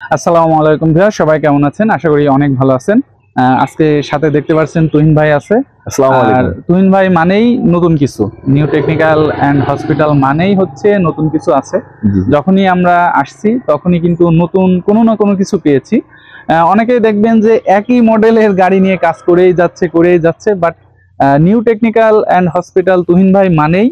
আসসালামু আলাইকুম ভাইয়া, সবাই কেমন আছেন? আশা করি অনেক ভালো আছেন। আজকে সাথে দেখতে পাচ্ছেন তুহিন ভাই আছে। আসসালামু আর আলাইকুম। তুহিন ভাই মানেই নতুন কিছু, নিউ টেকনিক্যাল অ্যান্ড হসপিটাল মানেই হচ্ছে নতুন কিছু আছে। জি যখনই আমরা আসছি তখনই কিন্তু নতুন কোনো না কোনো কিছু পেয়েছি। অনেকেই দেখবেন যে একই মডেলের গাড়ি নিয়ে কাজ করেই যাচ্ছে, but new technical and hospital Tuhin ভাই মানেই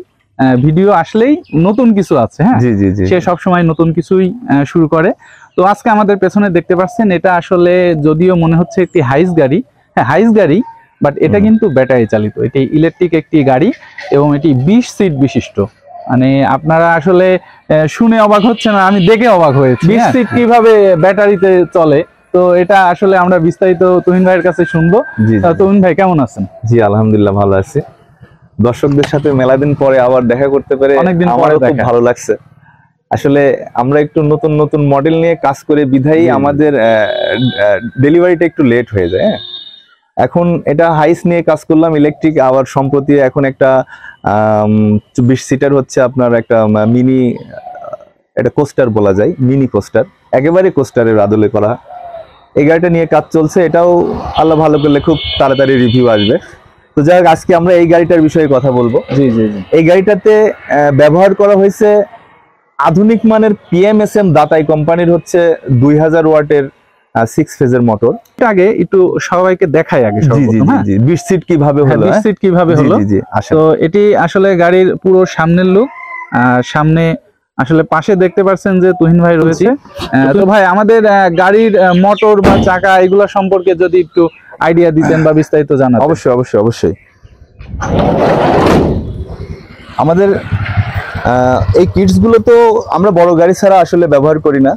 ভিডিও আসলেই নতুন কিছু আছে। হ্যাঁ, জি জি জি সে সবসময় নতুন কিছুই শুরু করে। তো আজকে আমাদের পেছনে দেখতে পাচ্ছেন, এটা আসলে যদিও মনে হচ্ছে একটি হাইস গাড়ি, হ্যাঁ হাইস গাড়ি, বাট এটা কিন্তু ব্যাটারি চালিত, এটি ইলেকট্রিক একটি গাড়ি এবং এটি 20 সিট বিশিষ্ট। মানে আপনারা আসলে শুনে অবাক হচ্ছে না, আমি দেখে অবাক হয়েছি 20 সিট কিভাবে ব্যাটারিতে চলে। তো এটা আসলে আমরা বিস্তারিত তুহিন ভাইয়ের কাছে শুনবো। তুহিন ভাই কেমন আছেন? জি আলহামদুলিল্লাহ ভালো আছি। দর্শকদের সাথে মেলাদিন পরে আবার দেখা করতে পেরে অনেকদিন পরে আমারও খুব ভালো লাগছে। আসলে আমরা একটু নতুন নতুন মডেল নিয়ে কাজ করে বিধায়ী আমাদের ডেলিভারিটা একটু লেট হয়ে যায়। এখন এটা হাইস নিয়ে কাজ করলাম ইলেকট্রিক, আবার সম্প্রতি এখন একটা 20 সিটার হচ্ছে আপনার একটা মিনি, এটা কোস্টার বলা যায়, মিনি কোস্টার, একেবারে কোস্টারের আদলে করা। এই গাড়িটা নিয়ে কাজ চলছে, এটাও আল্লাহ ভালো করলে খুব তাড়াতাড়ি রিভিউ আসবে। তো যাই হোক, আজকে আমরা এই গাড়িটার বিষয়ে কথা বলবো। জি জি জি। এই গাড়িটাতে ব্যবহার করা হয়েছে আধুনিক মানের পিএমএসএম দাতাই কোম্পানির হচ্ছে 2000 ওয়াটের 6 ফেজের মোটর। আগে একটু সবাইকে দেখাই আগে সর্বপ্রথম, হ্যাঁ 20 সিট কিভাবে হলো, 20 সিট কিভাবে হলো। তো এটি আসলে গাড়ির পুরো সামনের লুক। সামনে আসলে পাশে দেখতে পাচ্ছেন যে তুহিন ভাই রয়েছে। তো ভাই আমাদের গাড়ির মোটর বা চাকা এগুলো সম্পর্কে যদি একটু আইডিয়া দিতেন বা বিস্তারিত জানাতেন। অবশ্যই অবশ্যই অবশ্যই। আমাদের এই কিটস গুলো তো আমরা বড় গাড়ি ছাড়া আসলে ব্যবহার করি না,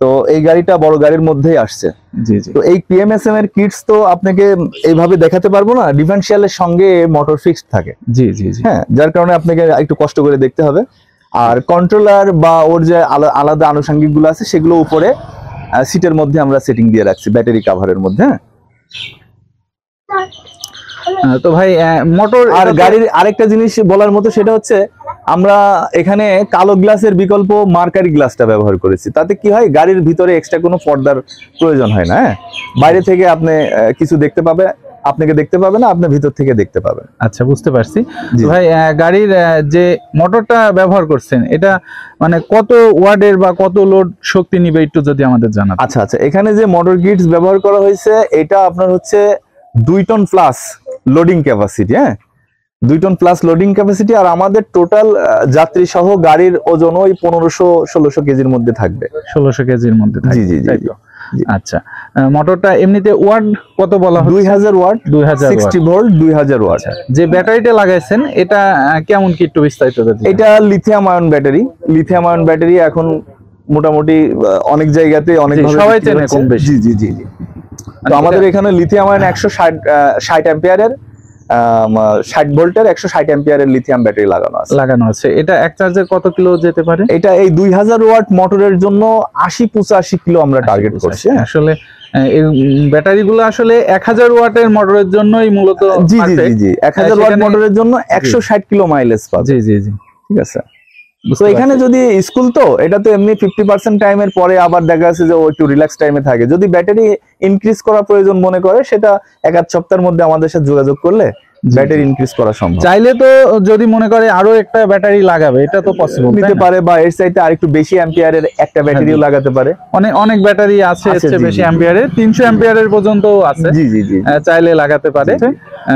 তো এই গাড়িটা বড় গাড়ির মধ্যেই আসছে। জি জি। তো এই পিএমএসএম এর কিটস তো আপনাকে এইভাবে দেখাতে পারবো না, ডিফারেন্সিয়ালের সঙ্গে মোটর ফিক্সড থাকে। জি জি জি। হ্যাঁ, যার কারণে আপনাকে একটু কষ্ট করে দেখতে হবে। আর কন্ট্রোলার বা ওর যে আলাদা আনুষঙ্গিক গুলো আছে সেগুলো উপরে সিটের মধ্যে আমরা সেটিং দিয়ে রাখছি ব্যাটারি কাভারের মধ্যে। তো ভাই মোটর আর গাড়ির আরেকটা জিনিস বলার মতো, সেটা হচ্ছে আমরা এখানে কালো গ্লাসের বিকল্প মার্কারি গ্লাসটা ব্যবহার করেছি। তাতে কি হয়, গাড়ির ভিতরে এক্সট্রা কোনো পর্দার প্রয়োজন হয় না। বাইরে থেকে আপনি কিছু দেখতে পাবে, আপনাকে দেখতে পাবে না, আপনি ভিতর থেকে দেখতে পাবেন। আচ্ছা, বুঝতে পারছি। ভাই গাড়ির যে মোটরটা ব্যবহার করছেন, এটা মানে কত ওয়াটের বা কত লোড শক্তি নিবে একটু যদি আমাদের জানান। আচ্ছা আচ্ছা, এখানে যে মোটর কিটস ব্যবহার করা হয়েছে এটা আপনার হচ্ছে 2 ton plus loading capacity. 2 ton plus loading capacity. আর আমাদের টোটাল যাত্রী সহ গাড়ির ওজন ওই 1500-1600 কেজির মধ্যে থাকবে। 1600 কেজির মধ্যে থাকবে। জি জি জি। আচ্ছা, মোটরটা এমনিতে ওয়াট কত বলা হয়? 2000 ওয়াট, 60 ভোল্ট, 2000 ওয়াট। যে ব্যাটারিটা লাগাইছেন এটা কেমন কি একটু বিস্তারিত দিন। এটা lithium ion battery. Lithium ion battery এখন মোটামুটি অনেক জায়গাতে অনেক সবাই চেনে কম বেশি। জি জি জি জি। তো আমাদের এখানে লিথিয়াম আয়ন 160 অ্যাম্পিয়ারের 60 ভোল্টের 160 অ্যাম্পিয়ারের লিথিয়াম ব্যাটারি লাগানো আছে। এটা এক চার্জে কত কিলো যেতে পারে? এটা এই 2000 ওয়াট মোটরের জন্য 80-85 কিলো আমরা টার্গেট করছি। আসলে এই ব্যাটারিগুলো আসলে 1000 ওয়াটের মোটরের জন্যই মূলত। জি জি জি জি, 1000 ওয়াট মোটরের জন্য 160 কিলো মাইলেজ পাবে। জি জি জি, ঠিক আছে। তো এখানে যদি স্কুল, তো এটা তো এমনি 50% টাইমের পরে আবার দেখা যাচ্ছে যে ও একটু রিল্যাক্স টাইমে থাকে। যদি ব্যাটারি ইনক্রিজ করা প্রয়োজন মনে করে, সেটা 1-8 সপ্তাহের মধ্যে আমাদের সাথে যোগাযোগ করলে ব্যাটারি ইনক্রিজ করা সম্ভব। চাইলে তো যদি মনে করে আরো একটা ব্যাটারি লাগাবে, এটা তো পসিবল নিতে পারে, বা এর চাইতে আরেকটু বেশি অ্যাম্পিয়ারের একটা ব্যাটারিও লাগাতে পারে। অনেক ব্যাটারি আছে এর বেশি অ্যাম্পিয়ারের, 300 অ্যাম্পিয়ারের পর্যন্ত আছে। জি জি জি, চাইলে লাগাতে পারে।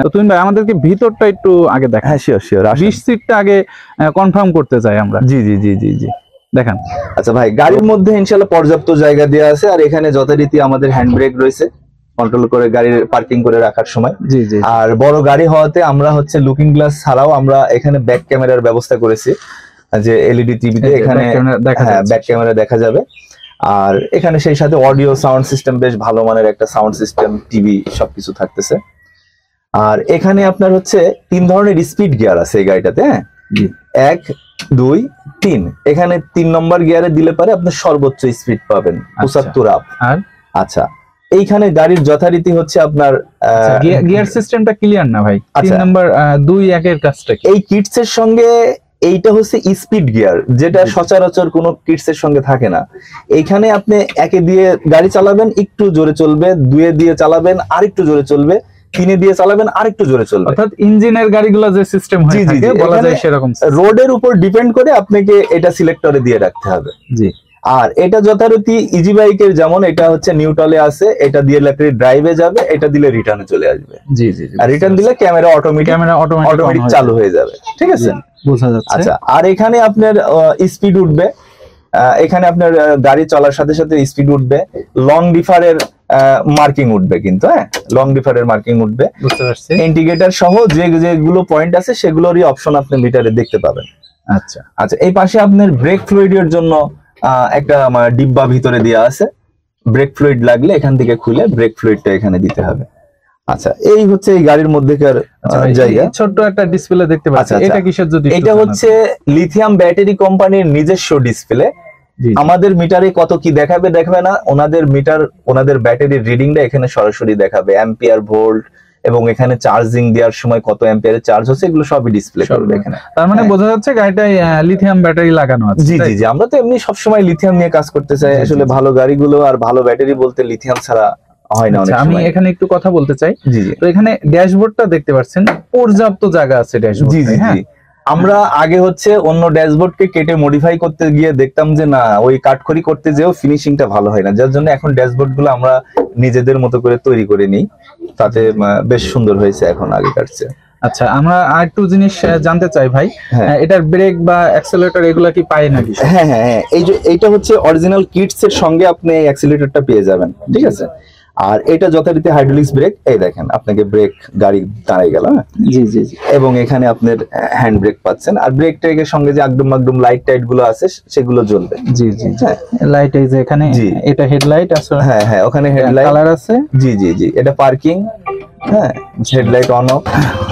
তো তুমি ভাই আমাদেরকে ভিতরটা একটু আগে দেখা। হ্যাঁ শিওর শিওর, 20 সিটটা আগে কনফার্ম করতে চাই আমরা। জি জি জি জি জি, দেখান। আচ্ছা ভাই, গাড়ির মধ্যে ইনশাআল্লাহ পর্যাপ্ত জায়গা দেওয়া আছে। আর এখানে যথারীতি আমাদের হ্যান্ড ব্রেক রয়েছে কন্ট্রোল করে গাড়ির পার্কিং করে রাখার সময়। জি জি। আর বড় গাড়ি হওয়াতে আমরা হচ্ছে লুকিং গ্লাস ছাড়াও আমরা এখানে ব্যাক ক্যামেরার ব্যবস্থা করেছি, যে এলইডি টিভিতে এখানে ব্যাক ক্যামেরা দেখা যাবে। আর এখানে সেই সাথে অডিও সাউন্ড সিস্টেম, বেশ ভালো মানের একটা সাউন্ড সিস্টেম, টিভি সবকিছু থাকতেছে। আর এখানে আপনার হচ্ছে 3 ধরনের স্পিড গিয়ার আছে এই গাড়িটাতে। 1, 2, 3। এখানে 3 নম্বর গিয়ারে দিলে পারে আপনি সর্বোচ্চ স্পিড পাবেন 75 আপ। আচ্ছা, এইখানে গাড়ির যথারীতি হচ্ছে আপনার গিয়ার সিস্টেমটা ক্লিয়ার না ভাই। 3 নাম্বার 2, 1 এর কাজটা এই কিটস এর সঙ্গে এইটা হচ্ছে স্পিড গিয়ার, যেটা সচরাচর কোনো কিটস এর সঙ্গে থাকে না। এইখানে আপনি একে দিয়ে গাড়ি চালাবেন, একটু জোরে চলবে, দুয়ে দিয়ে চালাবেন আর একটু জোরে চলবে, তিনে দিয়ে চালাবেন আর একটু জোরে চলবে। অর্থাৎ ইঞ্জিনের গাড়িগুলো যে সিস্টেম হয়ে থাকে বলা যায় সেরকম রোডের উপর ডিপেন্ড করে আপনাকে এটা সিলেক্টরে দিয়ে রাখতে হবে। জি। আর এটা যথারীতি ইজি বাইকের যেমন এটা হচ্ছে নিউট্রালে আছে, এটা দিয়ে ড্রাইভে যাবে, এটা দিলে রিটার্নে চলে আসবে। জি জি। আর রিটার্ন দিলে ক্যামেরা অটোমেটিক চালু হয়ে যাবে। ঠিক আছে, বোঝা যাচ্ছে। আচ্ছা, আর এখানে আপনার স্পিড উঠবে, এখানে আপনার গাড়ি চলার সাথে সাথে স্পিড উঠবে, লং ডিফারের মার্কিং উঠবে, কিন্তু হ্যাঁ লং ডিফারের মার্কিং উঠবে, বুঝতে পারছি। ইন্ডিকেটর সহ যেগুলো পয়েন্ট আছে সেগুলোরই অপশন আপনি মিটারে দেখতে পাবেন। আচ্ছা আচ্ছা, এই পাশে আপনার ব্রেক ফ্লুইডের জন্য একটা ডিব্বা ভিতরে দেওয়া আছে। ব্রেক ফ্লুইড লাগলে এখান থেকে খুলে ব্রেক ফ্লুইডটা এখানে দিতে হবে। আচ্ছা, এই হচ্ছে এই গাড়ির মধ্যেকার জায়গা। ছোট্ট একটা ডিসপ্লে দেখতে পাচ্ছি, এটা কিসের? যদি এটা হচ্ছে লিথিয়াম ব্যাটারি কোম্পানির নিজস্ব ডিসপ্লে। আমাদের মিটারে কত কি দেখাবে না, ওনাদের মিটার, ওনাদের ব্যাটারির রিডিংটা এখানে সরাসরি দেখাবে, অ্যাম্পিয়ার ভোল্ট, এবং এখানে চার্জিং দেওয়ার সময় কত অ্যাম্পিয়ারে চার্জ হচ্ছে এগুলো সবই ডিসপ্লে করবে এখানে। তার মানে বোঝা যাচ্ছে গাড়িটায় লিথিয়াম ব্যাটারি লাগানো আছে। জি জি জি, আমরা তো এমনি সবসময় লিথিয়াম নিয়ে কাজ করতে চাই। আসলে ভালো গাড়িগুলো আর ভালো ব্যাটারি বলতে লিথিয়াম ছাড়া হয় না অনেক সময়। আমি এখানে একটু কথা বলতে চাই। জি জি। তো এখানে ড্যাশবোর্ডটা দেখতে পাচ্ছেন, পর্যাপ্ত জায়গা আছে ড্যাশবোর্ডে। জি জি জি। আমরা আগে হচ্ছে অন্য ড্যাশবোর্ডকে কেটে মডিফাই করতে গিয়ে দেখতাম যে না, ওই কাটখড়ি করতে যেও ফিনিশিংটা ভালো হয় না, যার জন্য এখন ড্যাশবোর্ড গুলো আমরা নিজেদের মতো করে তৈরি করে নিই, তাতে বেশ সুন্দর হয়েছে এখন আগেকার চেয়ে। আচ্ছা, আমরা আরেকটু জিনিস জানতে চাই ভাই, এটার ব্রেক বা অ্যাক্সেলারেটর এগুলা কি পায় নাকি? হ্যাঁ হ্যাঁ হ্যাঁ, এই যে এইটা হচ্ছে অরিজিনাল কিটস এর সঙ্গে আপনি এই অ্যাক্সেলারেটরটা পেয়ে যাবেন। ঠিক আছে, আর এটা যথারীতি হাইড্রোলিক্স ব্রেক। এই দেখেন, আপনাকে ব্রেক গাড়ি দাঁড়াই গেল। জি জি জি। এবং এখানে আপনার হ্যান্ড ব্রেক পাচ্ছেন, আর ব্রেক ট্রেকের সঙ্গে যে একদম লাইট টাইট গুলো আছে সেগুলো জ্বলবে। জি জি। লাইট এই যে এখানে, এটা হেডলাইট আছে। হ্যাঁ হ্যাঁ, ওখানে হেডলাইট কালার আছে। জি জি জি, এটা পার্কিং। হ্যাঁ, হেডলাইট অন অফ।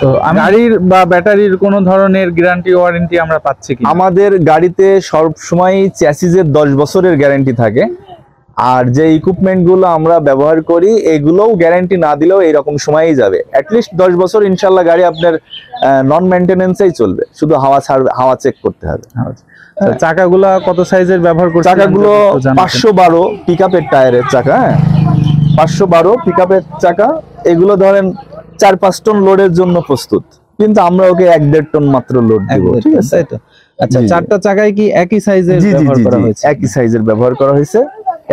তো গাড়ির বা ব্যাটারির কোন ধরনের গ্যারান্টি ওয়ারেন্টি আমরা পাচ্ছি কি? আমাদের গাড়িতে সব সময় চ্যাসিসের 10 বছরের গ্যারান্টি থাকে, আর যে ইকুইপমেন্ট গুলো আমরা ব্যবহার করি এগুলোও গ্যারান্টি না দিলেও এইরকম সময়ই যাবে। অ্যাটলিস্ট 10 বছর ইনশাল্লাহ গাড়ি আপনার নন মেইনটেনেন্সেই চলবে, শুধু হাওয়া চেক করতে হবে। চাকাগুলো কত সাইজের ব্যবহার করছেন? চাকাগুলো 512 পিকআপের টায়ারের চাকা। হ্যাঁ, 512 পিকআপের চাকা। এগুলো ধরেন 4-5 টন লোডের জন্য প্রস্তুত, কিন্তু আমরা ওকে 1-1.5 টন মাত্র লোড দিব। ঠিক আছে, তাই তো? আচ্ছা, চারটা চাকায় কি একই সাইজের ব্যবহার করা হয়েছে? একই সাইজের ব্যবহার করা হয়েছে,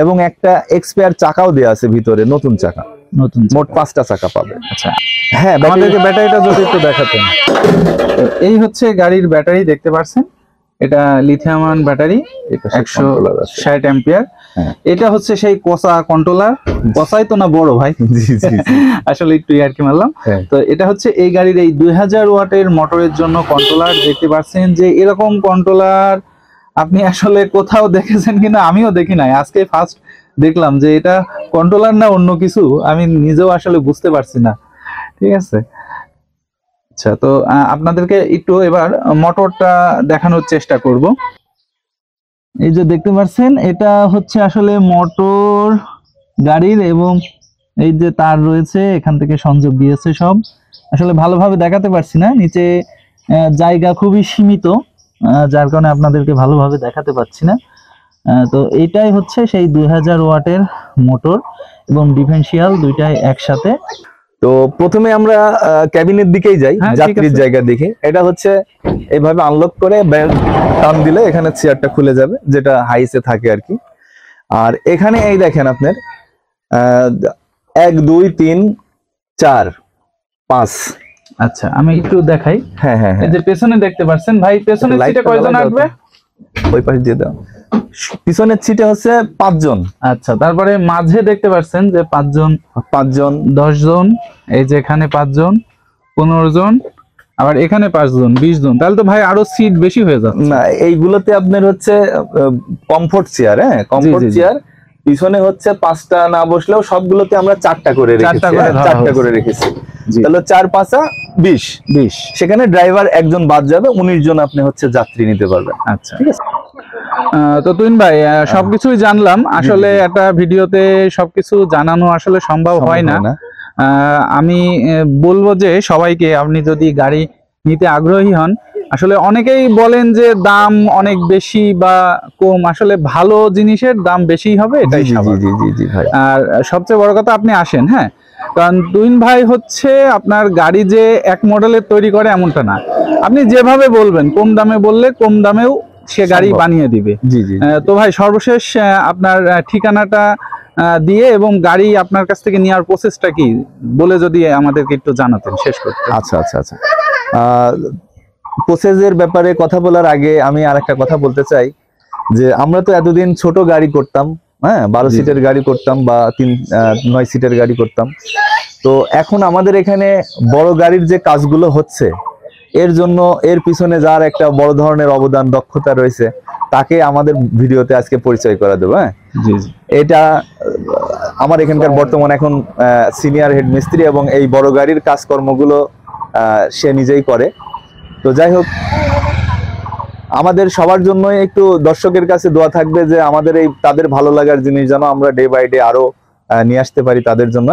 এবং একটা এক্সপায়ার চাকাও দেওয়া আছে ভিতরে, নতুন চাকা। মোট 5টা চাকা পাবে। আচ্ছা, হ্যাঁ, আমাদেরকে ব্যাটারিটা যদি একটু দেখাতেন। এই হচ্ছে গাড়ির ব্যাটারি, দেখতে পাচ্ছেন এটা লিথিয়াম আয়ন ব্যাটারি, 160 অ্যাম্পিয়ার। এটা হচ্ছে সেই কোসা কন্ট্রোলার। কোসাই তো না বড় ভাই, আসলে একটু আর কি মারলাম। তো এটা হচ্ছে এই গাড়ির এই 2000 ওয়াটের মোটরের জন্য কন্ট্রোলার। দেখতে পাচ্ছেন যে এরকম কন্ট্রোলার আপনি আসলে কোথাও দেখেছেন কিনা, আমিও দেখি নাই, আজকে ফার্স্ট দেখলাম যে এটা কন্ট্রোলার না অন্য কিছু, আমি নিজেও আসলে বুঝতে পারছি না। ঠিক আছে, আচ্ছা, তো আপনাদেরকে একটু এবার মোটরটা দেখানোর চেষ্টা করব। এই যে দেখতে পাচ্ছেন, এটা হচ্ছে আসলে মোটর গাড়ির, এবং এই যে তার রয়েছে, এখান থেকে সংযোগ দিয়েছে সব। আসলে ভালোভাবে দেখাতে পারছি না, নিচে জায়গা খুবই সীমিত, যার কারণে আপনাদেরকে ভালোভাবে দেখাতে পাচ্ছি না। তো এইটাই হচ্ছে সেই 2000 ওয়াটের মোটর এবং ডিফারেন্সিয়াল দুইটাই একসাথে। তো প্রথমে আমরা ক্যাবিনের দিকেই যাই, যাত্রীর জায়গা দেখে। এটা হচ্ছে এইভাবে আনলক করে টান দিলে এখানে চেয়ারটা খুলে যাবে, যেটা হাইসে থাকে আর কি। আর এখানে এই দেখেন আপনার 1 2 3 4 5। আচ্ছা, আমি একটু দেখাই। হ্যাঁ হ্যাঁ, এই যে পেছনে দেখতে পাচ্ছেন ভাই, পেছনের সিটে কয়জন আসবে? ওই পাশে দিয়ে দাও। পিছনের সিটে হচ্ছে 5 জন। আচ্ছা, তারপরে মাঝে দেখতে পাচ্ছেন যে 5 জন, 10 জন, এই যে এখানে 5 জন, 15 জন, আবার এখানে 5 জন, 20 জন। তাহলে তো ভাই আরো সিট বেশি হয়ে যাচ্ছে। না, এইগুলোতে আপনার হচ্ছে কমফোর্ট চেয়ার। হ্যাঁ, কমফোর্ট চেয়ার। পিছনে হচ্ছে 5টা না বসলেও সবগুলোতে আমরা 4টা করে রেখেছি। তাহলে 4 5 20। সেখানে ড্রাইভার একজন বাদ যাবে, 19 জন আপনি হচ্ছে যাত্রী নিতে পারবেন। আচ্ছা, ঠিক আছে। তো তুইন ভাই, সবকিছুই জানলাম। আসলে একটা ভিডিওতে সবকিছু জানানো আসলে সম্ভব হয় না। আমি বলবো যে সবাইকে, আপনি যদি গাড়ি নিতে আগ্রহী হন, আসলে অনেকেই বলেন যে দাম অনেক বেশি বা কম, আসলে ভালো জিনিসের দাম বেশি হবে, এটাই স্বাভাবিক। জি ভাই। আর সবচেয়ে বড় কথা আপনি আসেন, হ্যাঁ, কারণ তুহিন ভাই হচ্ছে আপনার গাড়ি যে এক মডেলের তৈরি করে এমনটা না, আপনি যেভাবে বলবেন কম দামে বললে কম দামেও সে গাড়ি বানিয়ে দিবে। জি। তো ভাই সর্বশেষ আপনার ঠিকানাটা দিয়ে এবং গাড়ি আপনার কাছ থেকে নেওয়ার প্রসেসটা কি বলে যদি আমাদেরকে একটু জানাতেন শেষ করতে। আচ্ছা। প্রসেসের ব্যাপারে কথা বলার আগে আমি আরেকটা কথা বলতে চাই যে আমরা তো এতদিন ছোট গাড়ি করতাম, হ্যাঁ, 12 সিটের গাড়ি করতাম বা 9 সিটের গাড়ি করতাম। তো এখন আমাদের এখানে বড় গাড়ির যে কাজগুলো হচ্ছে এর জন্য এর পিছনে যার একটা বড় ধরনের অবদান, দক্ষতা রয়েছে, তাকে আমাদের ভিডিওতে আজকে পরিচয় করা দেবো। হ্যাঁ, এটা আমার এখানকার বর্তমান এখন সিনিয়র হেড মিস্ত্রি এবং এই বড় গাড়ির কাজকর্মগুলো সে নিজেই করে। তো যাই হোক, আমাদের সবার জন্য একটু দর্শকের কাছে দোয়া থাকবে যে আমাদের এই তাদের ভালো লাগার জিনিস যেন আমরা ডে বাই ডে আরো নিয়ে আসতে পারি তাদের জন্য।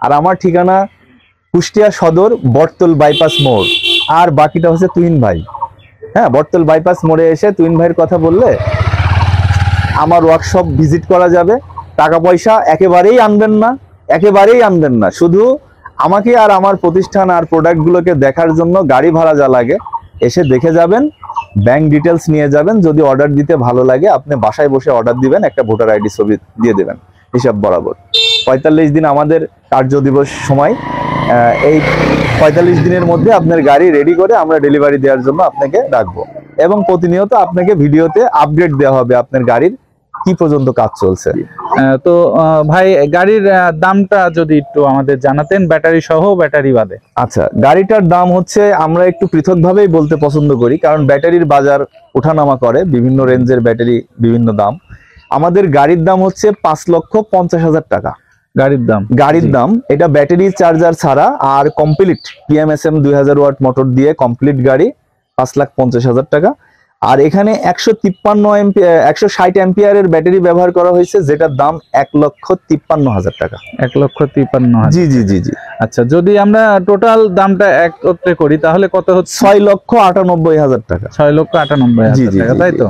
আর আমার ঠিকানা কুষ্টিয়া সদর, বটতল বাইপাস মোড়, আর বাকিটা হচ্ছে তুহিন ভাই। হ্যাঁ, বটতল বাইপাস মোড়ে এসে তুহিন ভাইয়ের কথা বললে আমার ওয়ার্কশপ ভিজিট করা যাবে। টাকা পয়সা একেবারেই আনবেন না, শুধু আমাকে আর আমার প্রতিষ্ঠান আর প্রোডাক্টগুলোকে দেখার জন্য গাড়ি ভাড়া যা লাগে এসে দেখে যাবেন, ব্যাংক ডিটেলস নিয়ে যাবেন। যদি অর্ডার দিতে ভালো লাগে আপনি বাসায় বসে অর্ডার দিবেন, একটা ভোটার আইডি ছবি দিয়ে দেবেন হিসাব বরাবর। 45 দিন আমাদের কার্য দিবস সময়, এই 45 দিনের মধ্যে আপনার গাড়ি রেডি করে আমরা ডেলিভারি দেওয়ার জন্য আপনাকে রাখবো এবং প্রতিনিয়ত আপনাকে ভিডিওতে আপডেট দেওয়া হবে আপনার গাড়ির কি পর্যন্ত কাজ চলছে। তো ভাই গাড়ির দামটা যদি একটু আমাদের জানাতেন, ব্যাটারি সহ ব্যাটারি বাদে। আচ্ছা, গাড়িটার দাম হচ্ছে আমরা একটু পৃথকভাবেই বলতে পছন্দ করি, কারণ ব্যাটারির বাজার ওঠানামা করে, বিভিন্ন রেঞ্জের ব্যাটারি বিভিন্ন দাম। আমাদের গাড়ির দাম হচ্ছে 5,50,000 টাকা গাড়ির দাম। এটা ব্যাটারি চার্জার ছাড়া আর কমপ্লিট PMSM 2000 ওয়াট মোটর দিয়ে কমপ্লিট গাড়ি 5,50,000 টাকা। আর এখানে 160 অ্যাম্পিয়ারের ব্যাটারি ব্যবহার করা হয়েছে, যেটার দাম 1,53,000 টাকা। 1,53,000। জি। আচ্ছা, যদি আমরা টোটাল দামটা একত্রে করি তাহলে কত হচ্ছে? 6,98,000 টাকা। 6,98,000 টাকা, তাই তো?